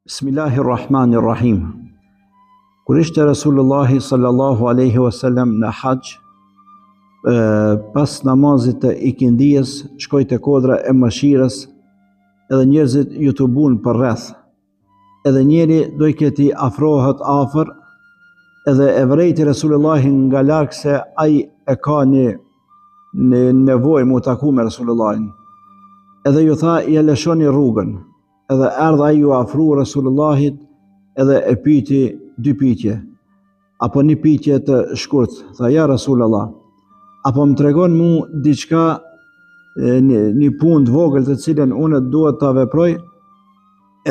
Bismillahirrahmanirrahim. Kur ishte Rasulullahi sallallahu alaihi wasallam në hax, pas namazit të ikindijes, shkoi te kodra e mëshirës, edhe njerëzit ju tubun për rreth. Edhe njeri do i këti afrohet afër, edhe e vrejti Rasulullahi nga larg se ai e ka një nevojë mu taku me Rasulullahin. Edhe ju tha, ja lëshoni rrugën. Edhe erdha ai ju afru Rasulullahit edhe e pyeti dy pyetje, apo një pyetje të shkurt. Tha, ja Rasulullah, apo më tregon mu diçka, një punë të vogël të cilën unë duhet ta veproj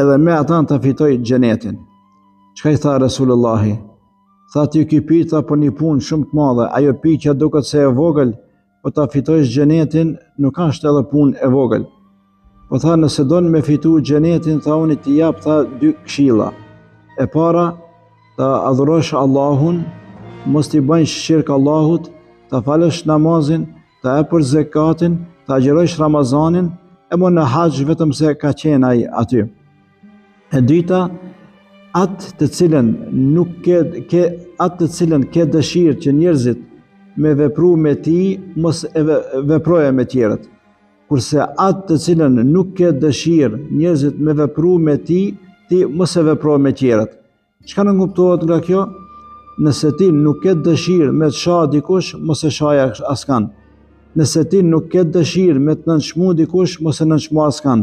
edhe me ata ta fitoj xhenetin. Çka i tha Rasulullahi? Tha, ti ky pyet apo një punë shumë të madhe, ajo pyetja duket se e vogël, po ta fitojsh xhenetin nuk është edhe punë e vogël. Po tha, nëse don me fitu xhenetin, tha, unë t'i jap tha dy këshilla. E para, ta adhurosh Allahun, mos t'i bëjsh shirk Allahut, ta falësh namazin, ta epësh zekatin, ta agjerosh Ramazanin, e mo në hax vetëm se ka qenë ai aty. E dyta, atë të cilën ke dëshirë që njerëzit me vepru me ti, mos e veproje me tjerët. Kurse atë të cilën nuk ke dëshirë njerëzit me vepru me ti, ti mos e vepro me tjerët. Çka në kuptohet nga kjo? Nëse ti nuk ke dëshirë me të shah dikush, mos e shaj askan. Nëse ti nuk ke dëshirë me të nënçmu dikush, mos e nënçmo askan.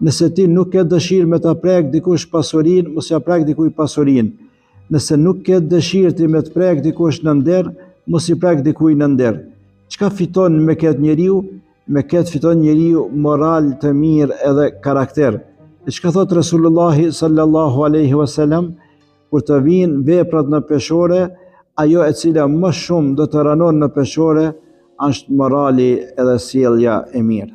Nëse ti nuk ke dëshirë me ta prek dikush pasurinë, mos ja prek dikuj pasurinë. Nëse nuk ke dëshirë ti me të prek dikush në nder, mos i prek dikuj në nder. Çka fiton me këtë njeriu? Me këtë fiton njeriu moral të mirë edhe karakter. E çka thot Rasulullahi sallallahu alaihi wasallam, kur të vinë veprat në peshore, ajo e cila më shumë do të ranon në peshore është morali edhe sjellja e mirë.